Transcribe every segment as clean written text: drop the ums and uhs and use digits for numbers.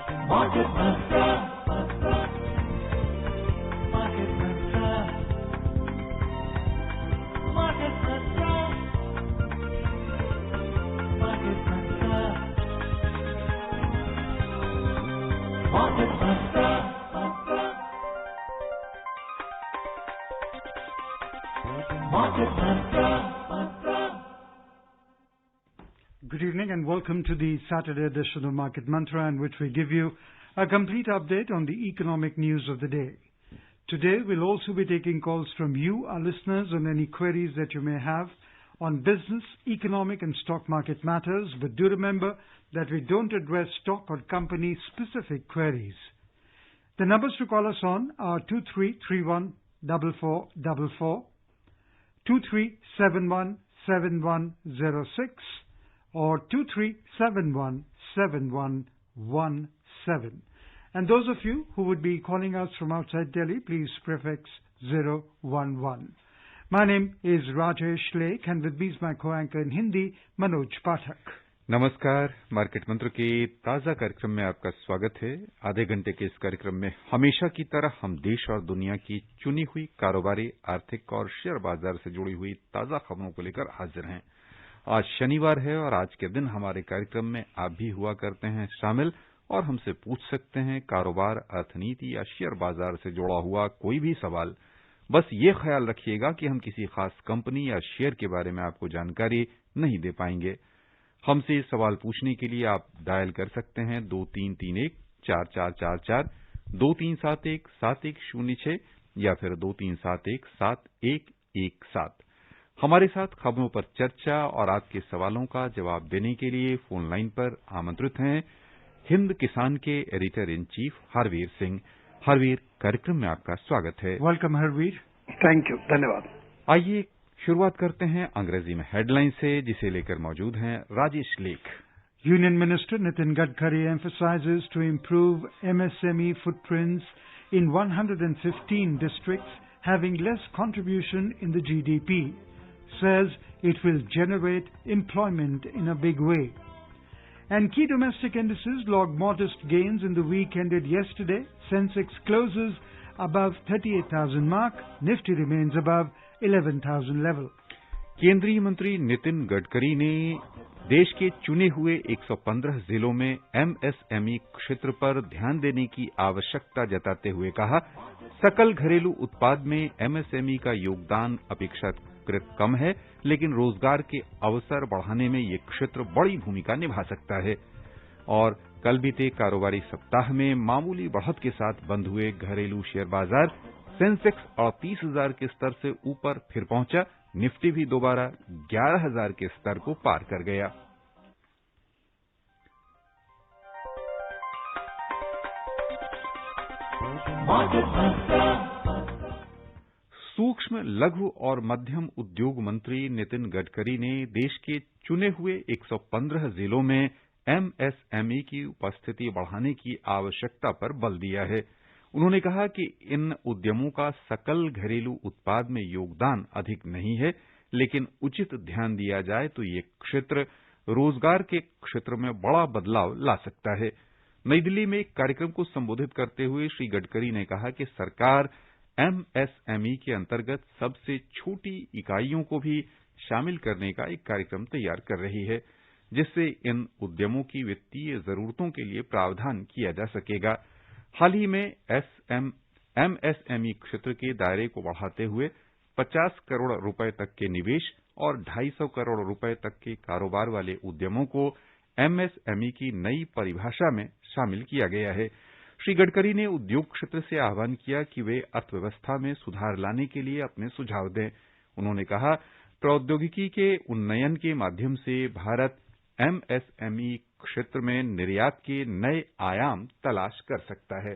Market Mantra. Market Mantra. Market Mantra. Market Mantra. Market Mantra. Market Mantra. Good evening and welcome to the Saturday edition of Market Mantra, in which we give you a complete update on the economic news of the day. Today we'll also be taking calls from you, our listeners, on any queries that you may have on business, economic and stock market matters, but do remember that we don't address stock or company specific queries. The numbers to call us on are 23314444, 23717106, or 23717117. And those of you who would be calling us from outside Delhi, please prefix 011. My name is Rajesh Lake, and with me is my co-anchor in Hindi, Manoj Pathak. नमस्कार। Market मंत्र के ताजा कार्यक्रम में आपका स्वागत है। आधे घंटे के इस कार्यक्रम में हमेशा की तरह हम देश और दुनिया की चुनी हुई कारोबारी, आर्थिक और शेयर बाजार से जुड़ी हुई ताजा खबरों को लेकर हाजिर हैं। आज शनिवार है और आज के दिन हमारे कार्यक्रम में आप भी हुआ करते हैं शामिल और हमसे पूछ सकते हैं कारोबार, अर्थनीति या शेयर बाजार से जुड़ा हुआ कोई भी सवाल। बस ये ख्याल रखिएगा कि हम किसी खास कंपनी या शेयर के बारे में आपको जानकारी नहीं दे पाएंगे। हमसे सवाल पूछने के लिए आप डायल कर सकते हैं 2331-4444, 2371-7106 या फिर 2371-7117। हमारे साथ खबरों पर चर्चा और आपके सवालों का जवाब देने के लिए फोन लाइन पर आमंत्रित हैं हिंद किसान के editor in chief Harvir Singh. Harvir, कार्यक्रम में आपका स्वागत है। वेलकम हरवीर। थैंक यू, धन्यवाद। आइए शुरुआत करते हैं अंग्रेजी में हेडलाइन से, जिसे लेकर मौजूद हैं राजेश लेख। Union Minister Nitin Gadkari emphasizes to improve MSME footprints in 115 districts having less contribution in the GDP. Says it will generate employment in a big way. And key domestic indices logged modest gains in the week ended yesterday. Sensex closes above 38,000 mark. Nifty remains above 11,000 level. केंद्रीय मंत्री नितिन गडकरी ने देश के चुने हुए 115 जिलों में MSME क्षेत्र पर ध्यान देने की आवश्यकता जताते हुए कहा, सकल घरेलू उत्पाद में एमएसएमई का योगदान अपेक्षाकृत कम है, लेकिन रोजगार के अवसर बढ़ाने में ये क्षेत्र बड़ी भूमिका निभा सकता है। और कल बीते कारोबारी सप्ताह में मामूली बढ़त के साथ बंद हुए घरेलू शेयर बाजार, सेंसेक्स 38,000 के स्तर से ऊपर फिर पहुंचा। निफ्टी भी दोबारा 11,000 के स्तर को पार कर गया। सूक्ष्म, लघु और मध्यम उद्योग मंत्री नितिन गडकरी ने देश के चुने हुए 115 जिलों में एमएसएमई की उपस्थिति बढ़ाने की आवश्यकता पर बल दिया है। उन्होंने कहा कि इन उद्यमों का सकल घरेलू उत्पाद में योगदान अधिक नहीं है, लेकिन उचित ध्यान दिया जाए तो ये क्षेत्र रोजगार के क्षेत्र में बड़ा बदलाव ला सकता है। नई दिल्ली में एक कार्यक्रम को संबोधित करते हुए श्री गडकरी ने कहा कि सरकार एमएसएमई के अंतर्गत सबसे छोटी इकाइयों को भी शामिल करने का एक कार्यक्रम तैयार कर रही है, जिससे इन उद्यमों की वित्तीय जरूरतों के लिए प्रावधान किया जा सकेगा। हाल ही में एमएसएमई क्षेत्र के दायरे को बढ़ाते हुए 50 करोड़ रुपए तक के निवेश और 250 करोड़ रुपए तक के कारोबार वाले उद्यमों को एमएसएमई की नई परिभाषा में शामिल किया गया है। श्री गडकरी ने उद्योग क्षेत्र से आह्वान किया कि वे अर्थव्यवस्था में सुधार लाने के लिए अपने सुझाव दें। उन्होंने कहा, प्रौद्योगिकी के उन्नयन के माध्यम से भारत एमएसएमई क्षेत्र में निर्यात के नए आयाम तलाश कर सकता है।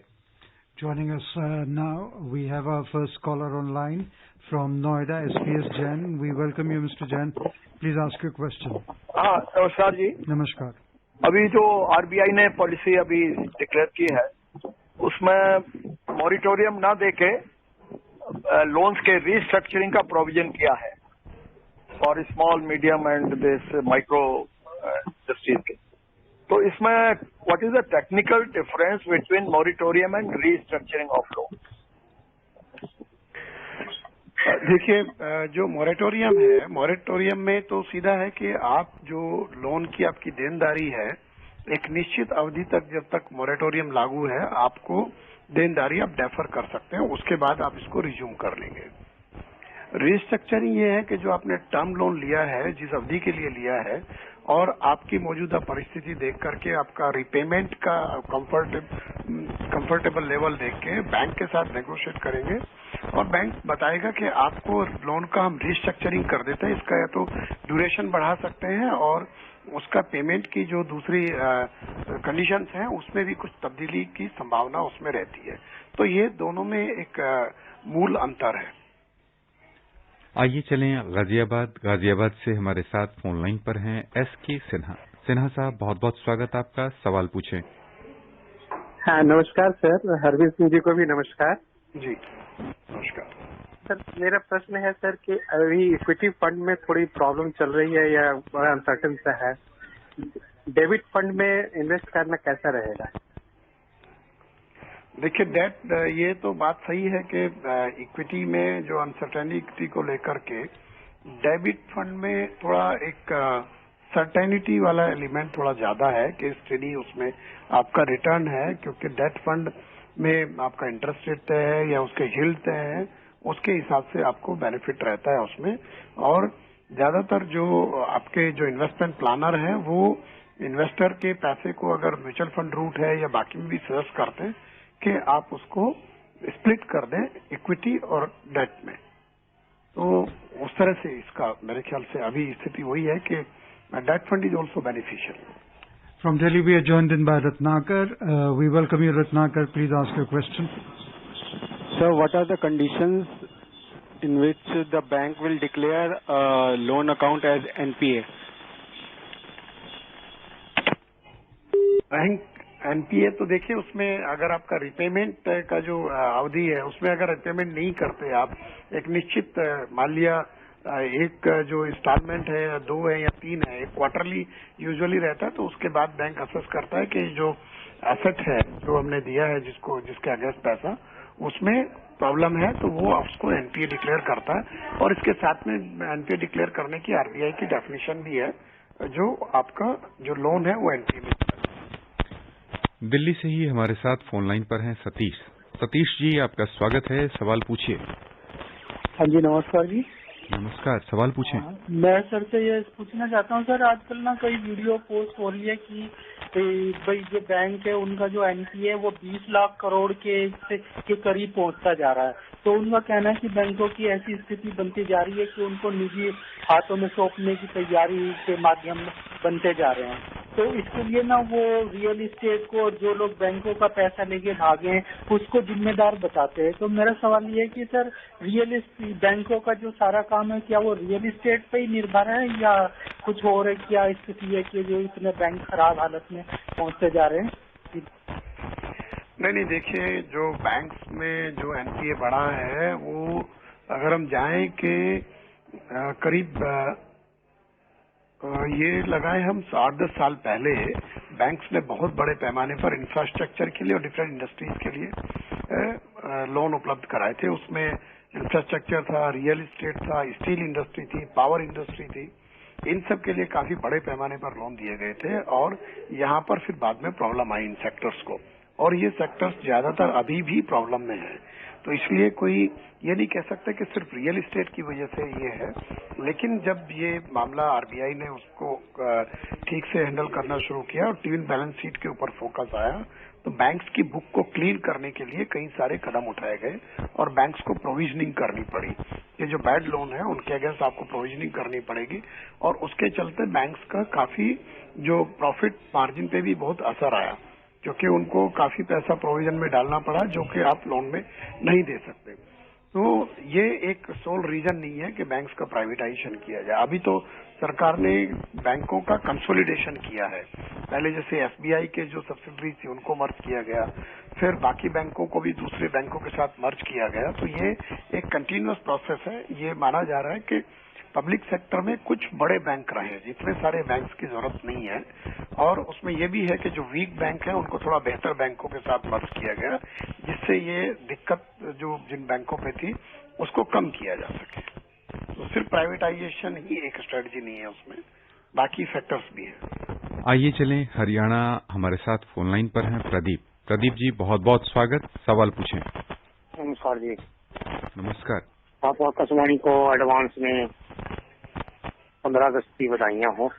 Joining us now, we have our first caller online from Noida, SPS Jain. We welcome you, Mr. Jain. Please ask your question. हाँ, नमस्कार जी। नमस्कार। अभी जो आरबीआई ने पॉलिसी अभी डिक्लेयर की है, उसमें मॉरिटोरियम ना देके लोन्स के रीस्ट्रक्चरिंग का प्रोविजन किया है for small, medium and this micro industries के। तो इसमें what is the technical difference between moratorium and restructuring of loan? देखिए, जो मॉरेटोरियम है, मॉरेटोरियम में तो सीधा है कि आप जो लोन की आपकी देनदारी है, एक निश्चित अवधि तक, जब तक मॉरेटोरियम लागू है, आपको देनदारी आप डेफर कर सकते हैं, उसके बाद आप इसको रिज्यूम कर लेंगे। रिस्ट्रक्चरिंग ये है कि जो आपने टर्म लोन लिया है, जिस अवधि के लिए लिया है, और आपकी मौजूदा परिस्थिति देख करके आपका रिपेमेंट का कंफर्टेबल लेवल देख के बैंक के साथ नेगोशिएट करेंगे और बैंक बताएगा कि आपको लोन का हम रिस्ट्रक्चरिंग कर देते हैं, इसका या तो ड्यूरेशन बढ़ा सकते हैं और उसका पेमेंट की जो दूसरी कंडीशंस हैं उसमें भी कुछ तब्दीली की संभावना उसमें रहती है। तो ये दोनों में एक मूल अंतर है। आइए चलें गाजियाबाद से हमारे साथ फोन लाइन पर हैं SK सिन्हा। सिन्हा साहब, बहुत बहुत स्वागत आपका, सवाल पूछें। हाँ, नमस्कार सर। हरवीर सिंह जी को भी नमस्कार। जी नमस्कार सर। मेरा प्रश्न है सर कि अभी इक्विटी फंड में थोड़ी प्रॉब्लम चल रही है या बड़ा अनसर्टेन सा है, डेबिट फंड में इन्वेस्ट करना कैसा रहेगा? देखिए, डेट, ये तो बात सही है कि इक्विटी में जो अनसर्टेनिटी को लेकर के डेबिट फंड में थोड़ा एक सर्टेनिटी वाला एलिमेंट थोड़ा ज्यादा है कि स्टेडी उसमें आपका रिटर्न है, क्योंकि डेट फंड में आपका इंटरेस्ट रेट तय है या उसके यील्ड तय है, उसके हिसाब से आपको बेनिफिट रहता है उसमें। और ज्यादातर जो आपके जो इन्वेस्टमेंट प्लानर हैं वो इन्वेस्टर के पैसे को अगर म्यूचुअल फंड रूट है या बाकी में भी सजेस्ट करते हैं कि आप उसको स्प्लिट कर दें इक्विटी और डेट में। तो उस तरह से इसका मेरे ख्याल से अभी स्थिति वही है कि debt fund is also beneficial. From Delhi, we are joined in by Ratnakar. We welcome you, Ratnakar. Please ask your question. Sir, what are the conditions in which the bank will declare a loan account as NPA? Bank NPA तो देखिए, उसमें अगर आपका repayment का जो अवधि है उसमें अगर रिपेमेंट नहीं करते आप, एक निश्चित मान लिया एक जो इंस्टॉलमेंट है, 2 है या 3 है, एक क्वार्टरली यूजुअली रहता है, तो उसके बाद बैंक असेस करता है कि जो एसेट है जो हमने दिया है जिसके अगेंस्ट पैसा, उसमें प्रॉब्लम है, तो वो उसको एनपीए डिक्लेयर करता है। और इसके साथ में एनपीए डिक्लेयर करने की आरबीआई की डेफिनेशन भी है, जो आपका जो लोन है वो एनपीए में। दिल्ली से ही हमारे साथ फोन लाइन पर हैं सतीश। सतीश जी, आपका स्वागत है, सवाल पूछिए। हाँ जी, नमस्कार जी। नमस्कार, सवाल पूछें। मैं सर से ये पूछना चाहता हूँ सर, आजकल ना कई वीडियो पोस्ट हो रही है कि भाई जो बैंक है उनका जो एनपीए है वो 20 लाख करोड़ के करीब पहुंचता जा रहा है। तो उनका कहना है कि बैंकों की ऐसी स्थिति बनती जा रही है कि उनको निजी हाथों में सौंपने की तैयारी के माध्यम बनते जा रहे हैं। तो इसके लिए ना वो रियल इस्टेट को और जो लोग बैंकों का पैसा लेके भागे हैं उसको जिम्मेदार बताते हैं। तो मेरा सवाल ये है कि सर, रियल इस्टेट बैंकों का जो सारा काम है, क्या वो रियल इस्टेट पे ही निर्भर है या कुछ और है? क्या स्थिति है कि जो इतने बैंक खराब हालत में पहुंचते जा रहे हैं? नहीं, देखिए, जो बैंक्स में जो एनपीए बढ़ा है वो अगर हम जाएं कि करीब ये लगाए हम 8-10 साल पहले बैंक्स ने बहुत बड़े पैमाने पर इंफ्रास्ट्रक्चर के लिए और डिफरेंट इंडस्ट्रीज के लिए लोन उपलब्ध कराए थे। उसमें इंफ्रास्ट्रक्चर था, रियल एस्टेट था, स्टील इंडस्ट्री थी, पावर इंडस्ट्री थी, इन सब के लिए काफी बड़े पैमाने पर लोन दिए गए थे। और यहाँ पर फिर बाद में प्रॉब्लम आई इन सेक्टर्स को, और ये सेक्टर्स ज्यादातर अभी भी प्रॉब्लम में है। तो इसलिए कोई ये नहीं कह सकता कि सिर्फ रियल एस्टेट की वजह से ये है, लेकिन जब ये मामला आरबीआई ने उसको ठीक से हैंडल करना शुरू किया और ट्विन बैलेंस शीट के ऊपर फोकस आया, तो बैंक्स की बुक को क्लीन करने के लिए कई सारे कदम उठाए गए और बैंक्स को प्रोविजनिंग करनी पड़ी। ये जो बैड लोन है उनके अगेंस्ट आपको प्रोविजनिंग करनी पड़ेगी, और उसके चलते बैंक्स का काफी जो प्रॉफिट मार्जिन पे भी बहुत असर आया, क्योंकि उनको काफी पैसा प्रोविजन में डालना पड़ा जो कि आप लोन में नहीं दे सकते। तो ये एक सोल रीजन नहीं है कि बैंक्स का प्राइवेटाइजेशन किया जाए। अभी तो सरकार ने बैंकों का कंसोलिडेशन किया है। पहले जैसे एसबीआई के जो सब्सिडरी थी उनको मर्ज किया गया, फिर बाकी बैंकों को भी दूसरे बैंकों के साथ मर्ज किया गया। तो ये एक कंटिन्यूअस प्रोसेस है। ये माना जा रहा है कि पब्लिक सेक्टर में कुछ बड़े बैंक रहे हैं, जितने सारे बैंक्स की जरूरत नहीं है। और उसमें ये भी है कि जो वीक बैंक है उनको थोड़ा बेहतर बैंकों के साथ मर्ज किया गया, जिससे ये दिक्कत जो जिन बैंकों पे थी उसको कम किया जा सके। तो सिर्फ प्राइवेटाइजेशन ही एक स्ट्रेटजी नहीं है, उसमें बाकी फैक्टर्स भी हैं। आइए चलें हरियाणा। हमारे साथ फोन लाइन पर हैं प्रदीप। प्रदीप जी, बहुत बहुत स्वागत, सवाल पूछें। नमस्कार जी। नमस्कार। आप आकाशवाणी को एडवांस में 15 अगस्त की बधाइयाँ हो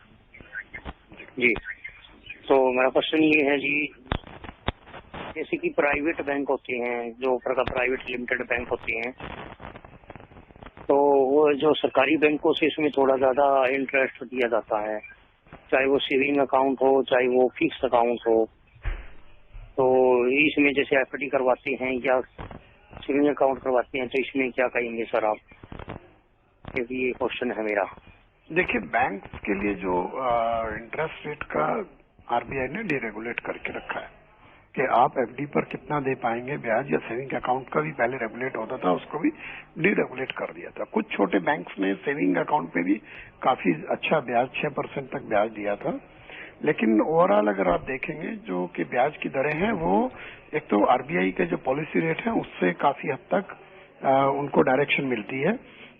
जी। तो मेरा क्वेश्चन ये है जी, जैसे कि प्राइवेट बैंक होते हैं, जो प्राइवेट लिमिटेड बैंक होते हैं, तो वो जो सरकारी बैंकों से इसमें थोड़ा ज्यादा इंटरेस्ट दिया जाता है, चाहे वो सेविंग अकाउंट हो चाहे वो फिक्स अकाउंट हो। तो इसमें जैसे एफडी करवाते हैं या सेविंग अकाउंट करवाते हैं, तो इसमें क्या कहेंगे सर आप? क्योंकि ये क्वेश्चन है मेरा। देखिए, बैंक के लिए जो इंटरेस्ट रेट का आरबीआई ने डीरेगुलेट करके रखा है कि आप एफडी पर कितना दे पाएंगे ब्याज, या सेविंग अकाउंट का भी पहले रेगुलेट होता था, उसको भी डीरेगुलेट कर दिया था। कुछ छोटे बैंक्स ने सेविंग अकाउंट पे भी काफी अच्छा ब्याज 6% तक ब्याज दिया था। लेकिन ओवरऑल अगर आप देखेंगे जो कि ब्याज की दरें हैं, वो एक तो आरबीआई के जो पॉलिसी रेट है उससे काफी हद तक उनको डायरेक्शन मिलती है।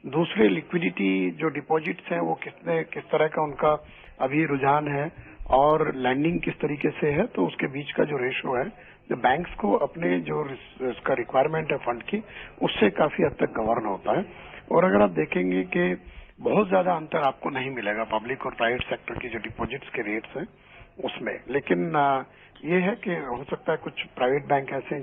दूसरे लिक्विडिटी जो डिपॉजिट्स हैं वो किस तरह का उनका अभी रुझान है और लैंडिंग किस तरीके से है, तो उसके बीच का जो रेशो है, जो बैंक्स को अपने जो इसका रिक्वायरमेंट है फंड की, उससे काफी हद तक गवर्न होता है। और अगर आप देखेंगे कि बहुत ज्यादा अंतर आपको नहीं मिलेगा पब्लिक और प्राइवेट सेक्टर की जो डिपॉजिट्स के रेट्स हैं उसमें। लेकिन ये है कि हो सकता है कुछ प्राइवेट बैंक ऐसे हैं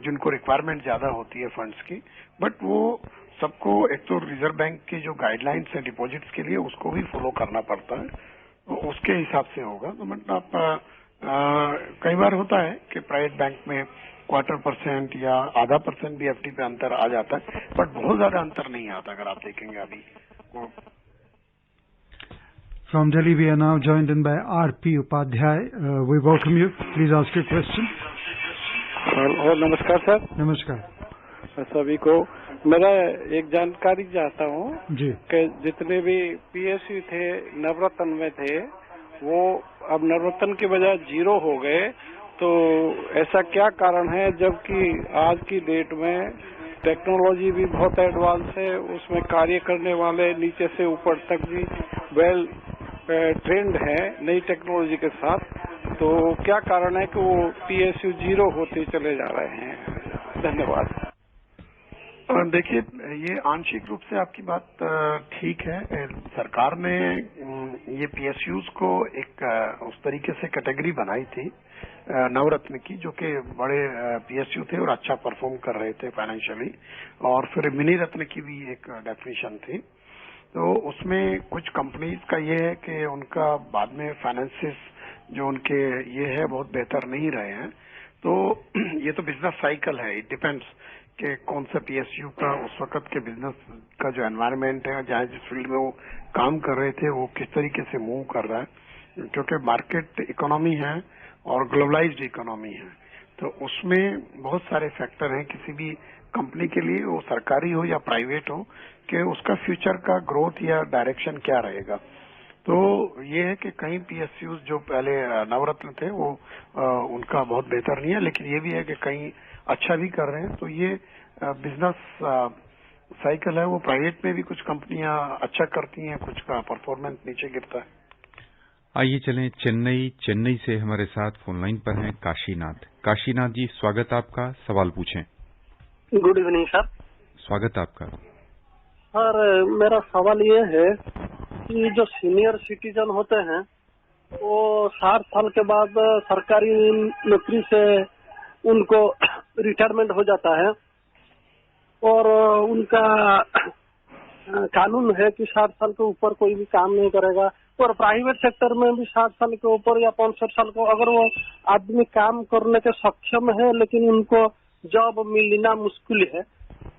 जिनको रिक्वायरमेंट ज्यादा होती है फंड्स की, बट वो सबको एक तो रिजर्व बैंक की जो गाइडलाइंस है डिपॉजिट्स के लिए उसको भी फॉलो करना पड़ता है, तो उसके हिसाब से होगा। तो मतलब कई बार होता है कि प्राइवेट बैंक में 0.25% या आधा % भी एफडी पे अंतर आ जाता है, बट बहुत ज्यादा अंतर नहीं आता अगर आप देखेंगे अभी। From Delhi, we are now joined in by R.P. Upadhyay. We welcome you. Please ask your question. और नमस्कार सर। नमस्कार सभी को। मेरा एक जानकारी चाहता हूँ जी कि जितने भी पीएसयू थे नवरत्न में थे, वो अब नवरत्न के बजाय 0 हो गए, तो ऐसा क्या कारण है? जबकि आज की डेट में टेक्नोलॉजी भी बहुत एडवांस है, उसमें कार्य करने वाले नीचे से ऊपर तक भी वेल ट्रेंड है नई टेक्नोलॉजी के साथ, तो क्या कारण है कि वो पीएसयू 0 होते चले जा रहे हैं? धन्यवाद। देखिए, ये आंशिक रूप से आपकी बात ठीक है। सरकार ने ये पीएसयूज को एक उस तरीके से कैटेगरी बनाई थी नवरत्न की, जो कि बड़े पीएसयू थे और अच्छा परफॉर्म कर रहे थे फाइनेंशियली, और फिर मिनी रत्न की भी एक डेफिनेशन थी। तो उसमें कुछ कंपनीज का ये है कि उनका बाद में फाइनेंसिस जो उनके ये है बहुत बेहतर नहीं रहे हैं। तो ये तो बिजनेस साइकिल है, इट डिपेंड्स कि कौन सा पीएसयू का उस वक्त के बिजनेस का जो एनवायरनमेंट है, जहाँ जिस फील्ड में वो काम कर रहे थे, वो किस तरीके से मूव कर रहा है। क्योंकि मार्केट इकोनॉमी है और ग्लोबलाइज्ड इकोनॉमी है, तो उसमें बहुत सारे फैक्टर हैं किसी भी कंपनी के लिए, वो सरकारी हो या प्राइवेट हो, कि उसका फ्यूचर का ग्रोथ या डायरेक्शन क्या रहेगा। तो ये है कि कई पीएसयूज जो पहले नवरत्न थे वो उनका बहुत बेहतर नहीं है, लेकिन ये भी है कि कई अच्छा भी कर रहे हैं। तो ये बिजनेस साइकिल है, वो प्राइवेट में भी कुछ कंपनियां अच्छा करती हैं, कुछ का परफॉर्मेंस नीचे गिरता है। आइए चलें चेन्नई से हमारे साथ फोन लाइन पर हैं काशीनाथ जी, स्वागत आपका, सवाल पूछें। Good evening sir. स्वागत आपका सर। मेरा सवाल ये है कि जो सीनियर सिटीजन होते हैं वो 60 साल के बाद सरकारी नौकरी से उनको रिटायरमेंट हो जाता है, और उनका कानून है कि 60 साल के ऊपर कोई भी काम नहीं करेगा, और प्राइवेट सेक्टर में भी 60 साल के ऊपर या 65 साल को अगर वो आदमी काम करने के सक्षम है, लेकिन उनको जॉब मिलना मुश्किल है।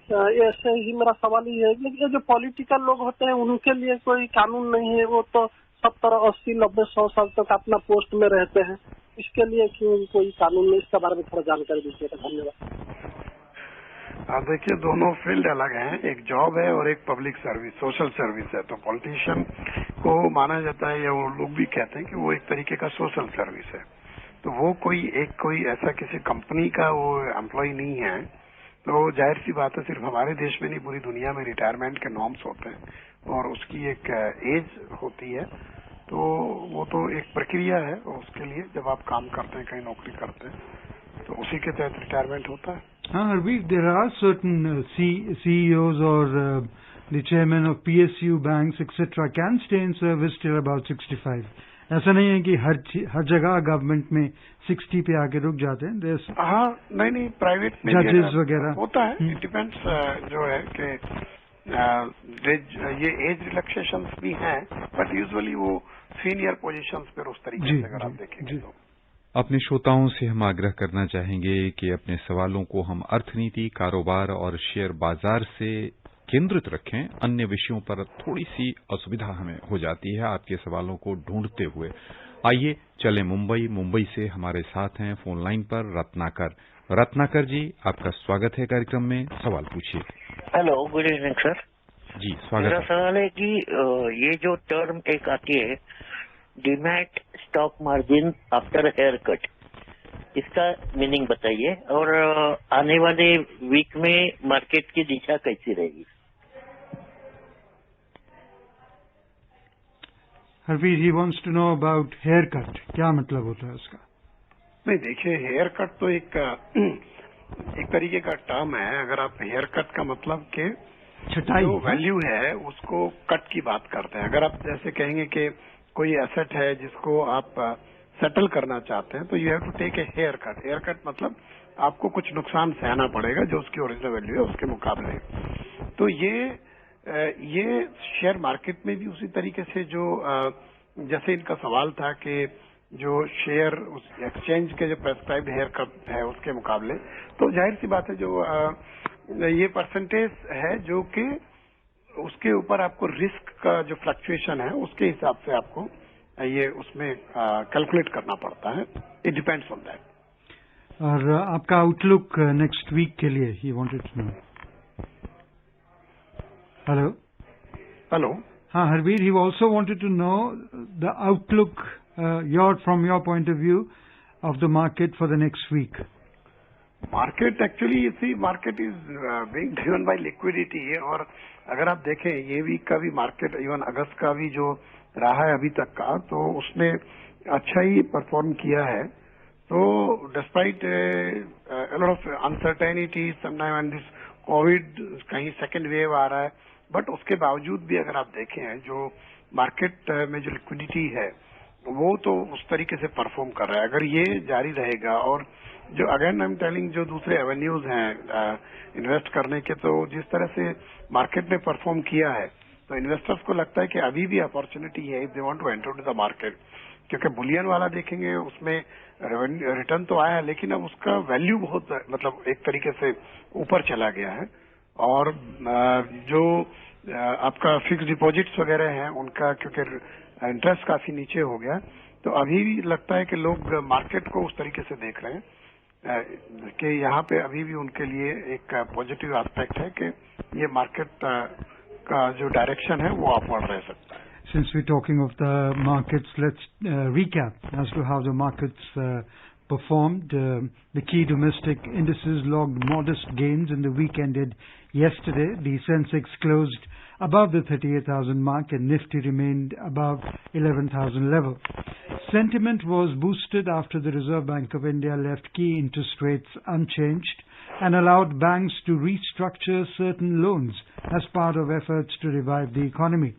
ऐसे ही मेरा सवाल ही है, लेकिन ये जो पॉलिटिकल लोग होते हैं उनके लिए कोई कानून नहीं है, वो तो 70, 80, 90, 100 साल तक अपना पोस्ट में रहते हैं, इसके लिए क्यों कोई कानून नहीं? इसके बारे में थोड़ा जानकारी दीजिएगा, धन्यवाद। देखिए, दोनों फील्ड अलग हैं। एक जॉब है और एक पब्लिक सर्विस, सोशल सर्विस है। तो पॉलिटिशियन को माना जाता है, या वो लोग भी कहते हैं कि वो एक तरीके का सोशल सर्विस है। तो वो कोई ऐसा किसी कंपनी का वो एम्प्लॉय नहीं है। तो जाहिर सी बात है, सिर्फ हमारे देश में नहीं, पूरी दुनिया में रिटायरमेंट के नॉर्म्स होते हैं और उसकी एक एज होती है। तो वो तो एक प्रक्रिया है, और उसके लिए जब आप काम करते हैं, कहीं नौकरी करते हैं, तो उसी के तहत रिटायरमेंट होता है। हाँ Harvir, there are certain CEOs or the chairman of PSU banks etc. can stay in service till about 65. ऐसा नहीं है कि हर जगह गवर्नमेंट में 60 पे आके रुक जाते हैं। हाँ, नहीं, प्राइवेट में जजेस वगैरह होता है। इट डिपेंड्स जो है कि ये एज रिलैक्सेशन भी हैं, बट यूजुअली वो सीनियर पोजीशंस पर उस तरीके से अगर आप देखेंगे तो। अपने श्रोताओं से हम आग्रह करना चाहेंगे कि अपने सवालों को हम अर्थनीति, कारोबार और शेयर बाजार से केंद्रित रखें। अन्य विषयों पर थोड़ी सी असुविधा हमें हो जाती है आपके सवालों को ढूंढते हुए। आइए चले मुंबई से हमारे साथ हैं फोन लाइन पर रत्नाकर जी, आपका स्वागत है कार्यक्रम में। सवाल पूछिए। Hello, good evening sir. जी स्वागत। मेरा सवाल है कि ये जो टर्म एक आती है, demat stock margin after haircut, इसका मीनिंग बताइए, और आने वाले वीक में मार्केट की दिशा कैसी रहेगी? Harvir, he wants to know about haircut, क्या मतलब होता है उसका? नहीं, देखिए, हेयर कट तो एक तरीके का टर्म है। अगर आप हेयर कट का मतलब के जो वैल्यू है उसको कट की बात करते हैं। अगर आप जैसे कहेंगे कि कोई एसेट है जिसको आप सेटल करना चाहते हैं, तो you have to take a haircut. Haircut मतलब आपको कुछ नुकसान सहना पड़ेगा जो उसकी ओरिजिनल वैल्यू है उसके मुकाबले। तो ये शेयर मार्केट में भी उसी तरीके से, जो जैसे इनका सवाल था कि जो शेयर उस एक्सचेंज के जो प्रेस्क्राइब्ड हेयर कट है उसके मुकाबले, तो जाहिर सी बात है जो ये परसेंटेज है जो कि उसके ऊपर आपको रिस्क का जो फ्लक्चुएशन है उसके हिसाब से आपको ये उसमें कैलकुलेट करना पड़ता है। It depends on that. और आपका आउटलुक नेक्स्ट वीक के लिए ही वांटेड टू नो। हेलो। हाँ Harveer, he also wanted to know the outlook from your point of view of the market for the next week. Market actually, you see, market is being driven by liquidity। और अगर आप देखें ये week का भी market, even अगस्त का भी जो रहा है अभी तक का, तो उसने अच्छा ही परफॉर्म किया है। तो despite a lot of uncertainty sometime and this Covid कहीं सेकेंड वेव आ रहा है, बट उसके बावजूद भी अगर आप देखें जो मार्केट में जो लिक्विडिटी है वो तो उस तरीके से परफॉर्म कर रहा है। अगर ये जारी रहेगा, और जो अगेन आई एम टेलिंग, जो दूसरे एवेन्यूज हैं इन्वेस्ट करने के, तो जिस तरह से मार्केट ने परफॉर्म किया है, तो इन्वेस्टर्स को लगता है कि अभी भी अपॉर्चुनिटी है if they want to enter to the market. क्योंकि बुलियन वाला देखेंगे उसमें रिटर्न तो आया, लेकिन अब उसका वैल्यू बहुत, मतलब एक तरीके से ऊपर चला गया है। और जो आपका फिक्स डिपॉजिट्स वगैरह हैं उनका, क्योंकि इंटरेस्ट काफी नीचे हो गया, तो अभी भी लगता है कि लोग मार्केट को उस तरीके से देख रहे हैं कि यहाँ पे अभी भी उनके लिए एक पॉजिटिव एस्पेक्ट है कि ये मार्केट का जो डायरेक्शन है वो अपवर्ड रह सकता है। Since we're talking of the markets, let's recap as to how the markets performed. The key domestic indices logged modest gains in the week ended yesterday. The Sensex closed above the 38,000 mark and Nifty remained above 11,000 level. Sentiment was boosted after the Reserve Bank of India left key interest rates unchanged and allowed banks to restructure certain loans as part of efforts to revive the economy.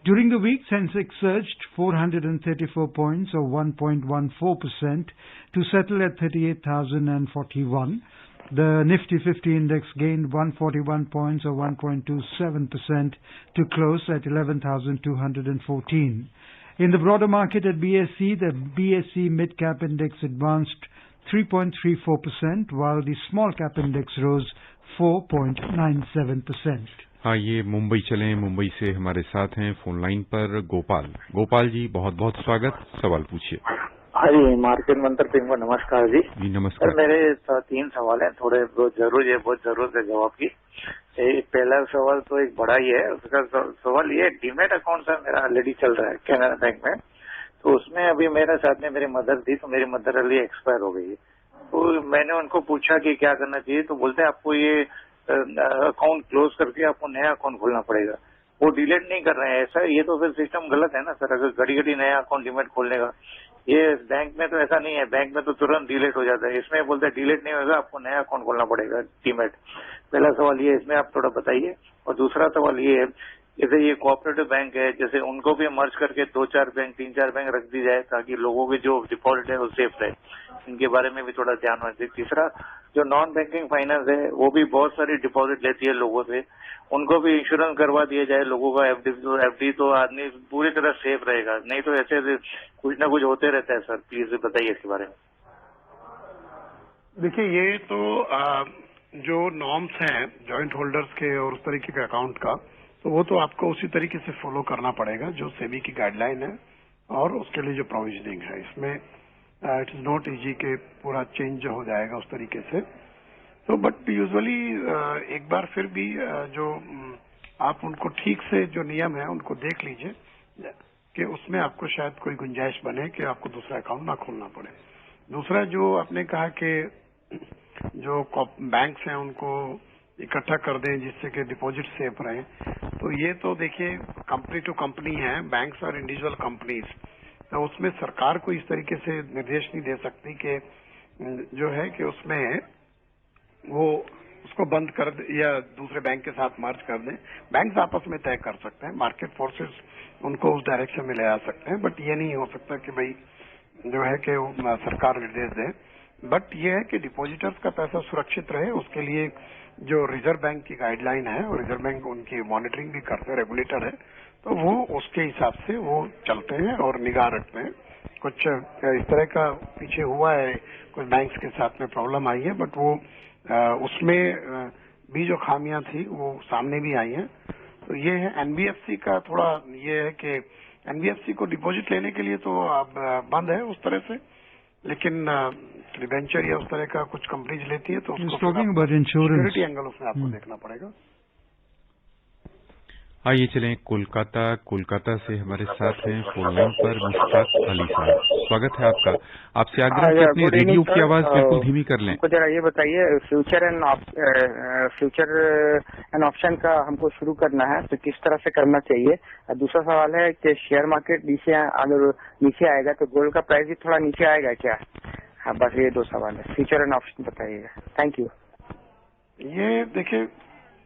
During the week, Sensex surged 434 points or 1.14% to settle at 38,041. The Nifty 50 index gained 141 points or 1.27% to close at 11,214. In the broader market at BSE, the BSE mid-cap index advanced 3.34%, while the small-cap index rose 4.97%. आइए मुंबई चलें। मुंबई से हमारे साथ हैं phone line पर गोपाल जी, बहुत बहुत स्वागत। सवाल पूछिए। हाँ जी, मार्केट मंत्र टीम को नमस्कार जी। नमस्कार। सर मेरे 3 सवाल हैं, थोड़े बहुत जरूरत है जवाब की। पहला सवाल तो एक बड़ा ही है, उसका सवाल ये, डीमेट अकाउंट सर मेरा ऑलरेडी चल रहा है कैनरा बैंक में, तो उसमें अभी मेरे साथ में मेरी मदर थी, तो मेरी मदर अभी एक्सपायर हो गई है। तो मैंने उनको पूछा कि क्या करना चाहिए, तो बोलते हैं आपको ये अकाउंट क्लोज करके आपको नया अकाउंट खोलना पड़ेगा। वो डिलीट नहीं कर रहे हैं ऐसा, ये तो फिर सिस्टम गलत है ना सर। अगर घड़ी नया अकाउंट डीमेट खोलने का, ये बैंक में तो ऐसा नहीं है, बैंक में तो तुरंत डिलीट हो जाता है, इसमें बोलते हैं डिलीट नहीं होगा, आपको नया अकाउंट खोलना पड़ेगा डीमेट। पहला सवाल ये, इसमें आप थोड़ा बताइए। और दूसरा सवाल ये है, जैसे ये कोऑपरेटिव बैंक है, जैसे उनको भी मर्ज करके 2-4 बैंक 3-4 बैंक रख दी जाए ताकि लोगों की जो डिपॉजिट है वो सेफ रहे, इनके बारे में भी थोड़ा ध्यान होना चाहिए। तीसरा, जो नॉन बैंकिंग फाइनेंस है वो भी बहुत सारी डिपॉजिट लेती है लोगों से, उनको भी इंश्योरेंस करवा दिया जाए लोगों का। एफडी तो आदमी पूरी तरह सेफ रहेगा, नहीं तो ऐसे कुछ ना कुछ होते रहता है सर। प्लीज बताइए इसके बारे में। देखिए, ये तो जो नॉर्म्स हैं जॉइंट होल्डर्स के और उस तरीके के अकाउंट का, तो वो तो आपको उसी तरीके से फॉलो करना पड़ेगा जो सेबी की गाइडलाइन है और उसके लिए जो प्रोविजनिंग है। इसमें इट इज नॉट इजी के पूरा चेंज हो जाएगा उस तरीके से। तो बट यूजुअली एक बार फिर भी जो आप उनको ठीक से जो नियम है उनको देख लीजिए कि उसमें आपको शायद कोई गुंजाइश बने कि आपको दूसरा अकाउंट ना खोलना पड़े। दूसरा, जो आपने कहा कि जो बैंक्स हैं उनको इकट्ठा कर दें जिससे कि डिपॉजिट सेफ रहे, तो ये तो देखिए कंपनी टू कंपनी है, बैंक्स और इंडिविजुअल कंपनीज, तो उसमें सरकार को इस तरीके से निर्देश नहीं दे सकती कि जो है कि उसमें वो उसको बंद कर दे या दूसरे बैंक के साथ मर्ज कर दें। बैंक्स आपस में तय कर सकते हैं, मार्केट फोर्सेस उनको उस डायरेक्शन में ले आ सकते हैं, बट ये नहीं हो सकता कि भाई जो है कि सरकार निर्देश दे। बट ये है कि डिपॉजिटर्स का पैसा सुरक्षित रहे, उसके लिए जो रिजर्व बैंक की गाइडलाइन है और रिजर्व बैंक उनकी मॉनिटरिंग भी करते हैं, रेगुलेटर है, तो वो उसके हिसाब से वो चलते हैं और निगाह रखते हैं। कुछ इस तरह का पीछे हुआ है, कुछ बैंक्स के साथ में प्रॉब्लम आई है, बट वो उसमें भी जो खामियां थी वो सामने भी आई हैं। तो ये है एनबीएफसी का थोड़ा ये है कि एनबीएफसी को डिपॉजिट लेने के लिए तो अब बंद है उस तरह से, लेकिन डिबेंचर या उस तरह का कुछ कंपनीज लेती है तो उसको सिक्योरिटी एंगल उसमें आपको देखना पड़ेगा। आइए चलें कोलकाता से हमारे साथ हैं फोन लाइन पर मुश्ताक अली साहब। स्वागत है आपका। आपसे आग्रह है अपनी रेडियो की आवाज बिल्कुल धीमी कर लें। हमको जरा ये बताइए, फ्यूचर एंड ऑप्शन का हमको शुरू करना है तो किस तरह से करना चाहिए। दूसरा सवाल है कि शेयर मार्केट अगर नीचे आएगा तो गोल्ड का प्राइस भी थोड़ा नीचे आएगा क्या? हाँ, बस ये 2 सवाल है, फ्यूचर एंड ऑप्शन बताइएगा। Thank you. ये देखिए,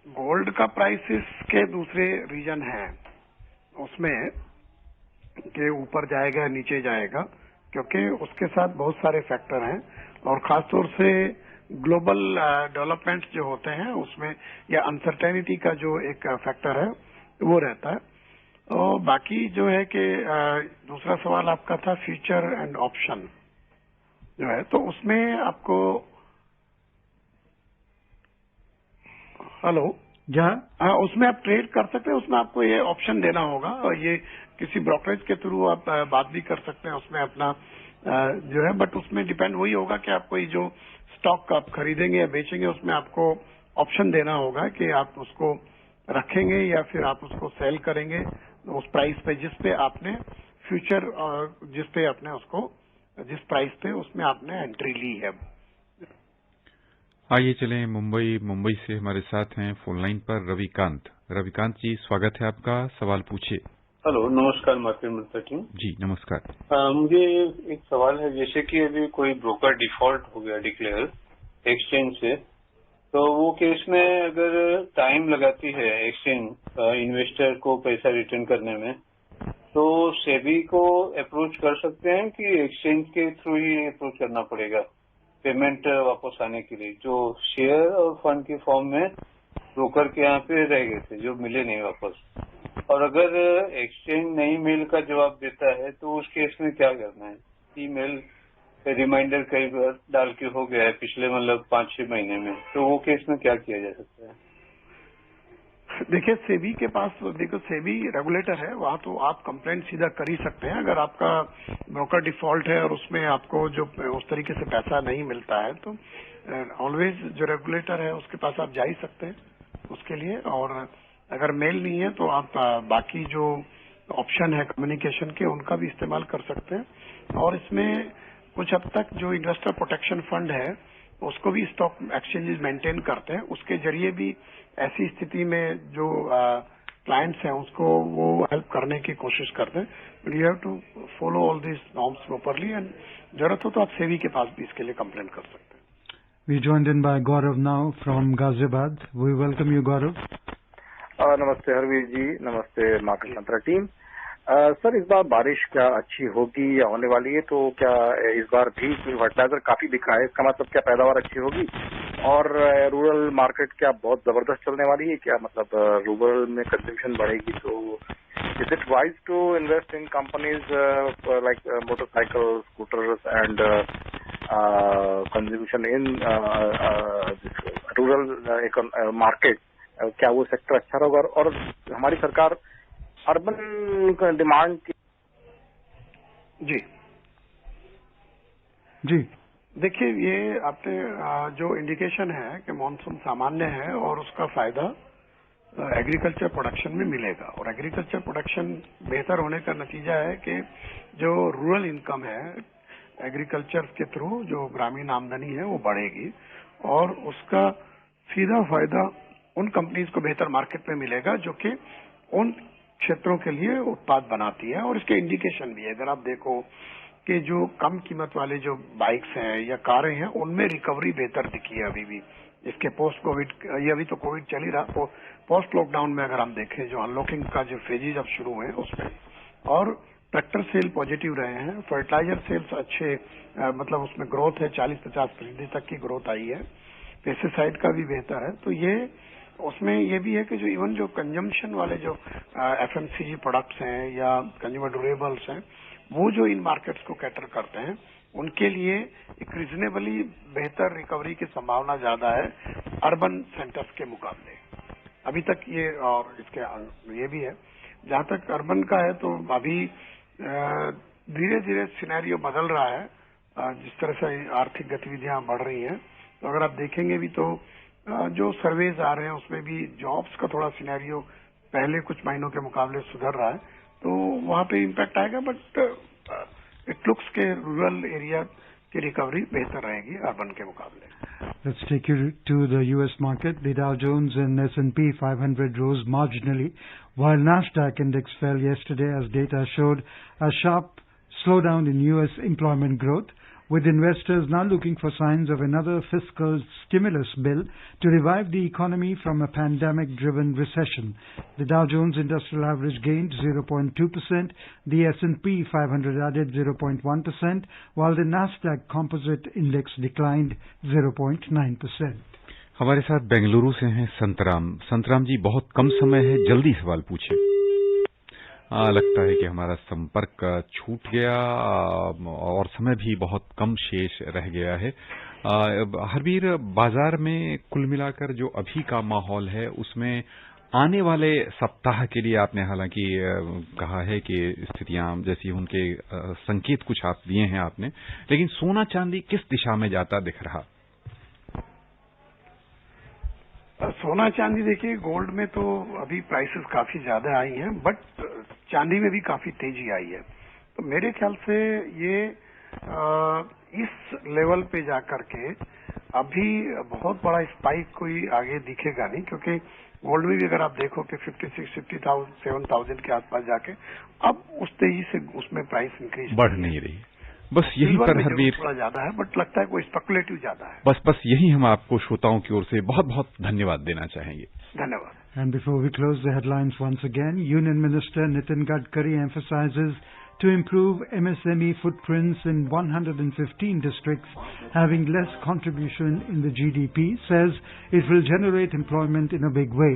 गोल्ड का प्राइसेस के दूसरे रीजन हैं, उसमें के ऊपर जाएगा नीचे जाएगा, क्योंकि उसके साथ बहुत सारे फैक्टर हैं और खासतौर से ग्लोबल डेवलपमेंट जो होते हैं उसमें या अनसर्टेनिटी का जो एक फैक्टर है वो रहता है। और बाकी जो है कि दूसरा सवाल आपका था फ्यूचर एंड ऑप्शन जो है, तो उसमें आपको हेलो हाँ, उसमें आप ट्रेड कर सकते हैं, उसमें आपको ये ऑप्शन देना होगा और ये किसी ब्रोकरेज के थ्रू आप बात भी कर सकते हैं उसमें अपना जो है, बट उसमें डिपेंड वही होगा कि आपको ये जो स्टॉक आप खरीदेंगे या बेचेंगे उसमें आपको ऑप्शन देना होगा कि आप उसको रखेंगे या फिर आप उसको सेल करेंगे उस प्राइस पे जिस पे आपने फ्यूचर जिस पे आपने उसको जिस प्राइस पे उसमें आपने एंट्री ली है। आइए चलें मुंबई से हमारे साथ हैं फोन लाइन पर रविकांत जी, स्वागत है आपका, सवाल पूछिए। हेलो, नमस्कार मार्केट मंत्र टीम जी। नमस्कार। मुझे एक सवाल है, जैसे कि अभी कोई ब्रोकर डिफॉल्ट हो गया डिक्लेयर एक्सचेंज से, तो वो केस में अगर टाइम लगाती है एक्सचेंज इन्वेस्टर को पैसा रिटर्न करने में, तो सेबी को अप्रोच कर सकते हैं कि एक्सचेंज के थ्रू ही अप्रोच करना पड़ेगा पेमेंट वापस आने के लिए, जो शेयर और फंड के फॉर्म में ब्रोकर के यहाँ पे रह गए थे जो मिले नहीं वापस। और अगर एक्सचेंज नई मेल का जवाब देता है तो उस केस में क्या करना है? ईमेल पे रिमाइंडर कई बार डाल के हो गया है पिछले 5-6 महीने में, तो वो केस में क्या किया जा सकता है? देखिए सेबी के पास, देखो सेबी रेगुलेटर है, वहां तो आप कंप्लेंट सीधा कर ही सकते हैं। अगर आपका ब्रोकर डिफॉल्ट है और उसमें आपको जो उस तरीके से पैसा नहीं मिलता है तो ऑलवेज जो रेगुलेटर है उसके पास आप जा ही सकते हैं उसके लिए। और अगर मेल नहीं है तो आप बाकी जो ऑप्शन है कम्युनिकेशन के उनका भी इस्तेमाल कर सकते हैं। और इसमें कुछ हद तक जो इन्वेस्टर प्रोटेक्शन फंड है उसको भी स्टॉक एक्सचेंजेस मेंटेन करते हैं, उसके जरिए भी ऐसी स्थिति में जो क्लाइंट्स हैं उसको वो हेल्प करने की कोशिश करते हैं। But you have to follow all this norms properly and जरूरत हो तो आप सेबी के पास भी इसके लिए कंप्लेंट कर सकते हैं। We joined in by Gaurav now from Ghaziabad. We welcome you, Gaurav. नमस्ते हरवीर जी, नमस्ते मार्केट मंत्रा टीम। सर इस बार बारिश क्या अच्छी होगी या होने वाली है? तो क्या इस बार भी फर्टिलाइजर काफी बिका है, इसका मतलब क्या पैदावार अच्छी होगी? और रूरल मार्केट क्या बहुत जबरदस्त चलने वाली है? क्या मतलब रूरल में कंजम्पशन बढ़ेगी? तो is it wise to invest in companies like motorcycle, scooters and consumption in rural market? क्या वो सेक्टर अच्छा होगा? और हमारी सरकार अर्बन डिमांड की जी देखिए, ये आपने जो इंडिकेशन है कि मॉनसून सामान्य है और उसका फायदा एग्रीकल्चर प्रोडक्शन में मिलेगा। और एग्रीकल्चर प्रोडक्शन बेहतर होने का नतीजा है कि जो रूरल इनकम है एग्रीकल्चर के थ्रू, जो ग्रामीण आमदनी है वो बढ़ेगी और उसका सीधा फायदा उन कंपनीज को बेहतर मार्केट में मिलेगा जो कि उन क्षेत्रों के लिए उत्पाद बनाती है। और इसके इंडिकेशन भी है, अगर आप देखो कि जो कम कीमत वाले जो बाइक्स हैं या कारें हैं उनमें रिकवरी बेहतर दिखी है अभी भी। इसके पोस्ट कोविड, ये अभी तो कोविड चल ही रहा, पोस्ट लॉकडाउन में अगर हम देखें जो अनलॉकिंग का जो फेजेज अब शुरू हुए उसमें, और ट्रैक्टर सेल पॉजिटिव रहे हैं, फर्टिलाइजर सेल्स अच्छे, मतलब उसमें ग्रोथ है 40-50% तक की ग्रोथ आई है, पेस्टिसाइड का भी बेहतर है। तो ये उसमें ये भी है कि जो इवन जो कंजम्पशन वाले जो एफएमसीजी प्रोडक्ट्स हैं या कंज्यूमर ड्यूरेबल्स हैं वो जो इन मार्केट्स को कैटर करते हैं उनके लिए एक रीजनेबली बेहतर रिकवरी की संभावना ज्यादा है अर्बन सेंटर्स के मुकाबले अभी तक ये। और इसके ये भी है, जहां तक अर्बन का है तो अभी धीरे धीरे सिनेरियो बदल रहा है, जिस तरह से आर्थिक गतिविधियां बढ़ रही हैं। तो अगर आप देखेंगे भी तो जो सर्वेज आ रहे हैं उसमें भी जॉब्स का थोड़ा सिनेरियो पहले कुछ महीनों के मुकाबले सुधर रहा है, तो वहां पे इम्पैक्ट आएगा। बट इट लुक्स के रूरल एरिया की रिकवरी बेहतर रहेगी अर्बन के मुकाबले। Let's take you to the U.S. market. The Dow Jones and S&P 500 rose marginally, while Nasdaq index fell yesterday as data showed a sharp slowdown in U.S. employment growth, with investors now looking for signs of another fiscal stimulus bill to revive the economy from a pandemic-driven recession. The Dow Jones Industrial Average gained 0.2%, the S&P 500 added 0.1%, while the Nasdaq Composite Index declined 0.9%. हमारे साथ बेंगलुरु से हैं संतराम। संतराम जी, बहुत कम समय है, जल्दी सवाल पूछें। लगता है कि हमारा संपर्क छूट गया और समय भी बहुत कम शेष रह गया है। हरवीर, बाजार में कुल मिलाकर जो अभी का माहौल है उसमें आने वाले सप्ताह के लिए आपने हालांकि कहा है कि स्थितियां जैसी उनके संकेत कुछ आप दिए हैं आपने, लेकिन सोना चांदी किस दिशा में जाता दिख रहा? सोना चांदी देखिए, गोल्ड में तो अभी प्राइसेस काफी ज्यादा आई हैं, बट चांदी में भी काफी तेजी आई है। तो मेरे ख्याल से ये इस लेवल पे जाकर के अभी बहुत बड़ा स्पाइक कोई आगे दिखेगा नहीं, क्योंकि गोल्ड में भी अगर आप देखो कि 56,000-57,000 के आसपास जाके अब उस तेजी से उसमें प्राइस इंक्रीज बढ़ नहीं रही। बस यही पर हरवीर थोड़ा ज्यादा है, बट लगता है कोई स्पेकुलेटिव ज्यादा है। बस यही हम आपको श्रोताओं की ओर से बहुत बहुत धन्यवाद देना चाहेंगे। धन्यवाद। And before we close the headlines once again, Union Minister Nitin Gadkari emphasizes to improve MSME footprints in 115 districts having less contribution in the GDP, says it will generate employment in a big way.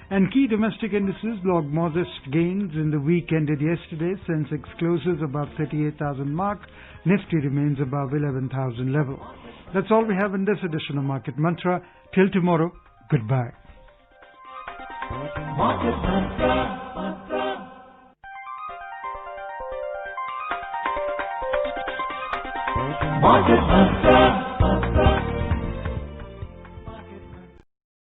And key domestic indices logged modest gains in the week ended yesterday. Sensex closes above 38,000 mark. Nifty remains above 11,000 level. That's all we have in this edition of Market Mantra. Till tomorrow, goodbye. Market Mantra. Market Mantra.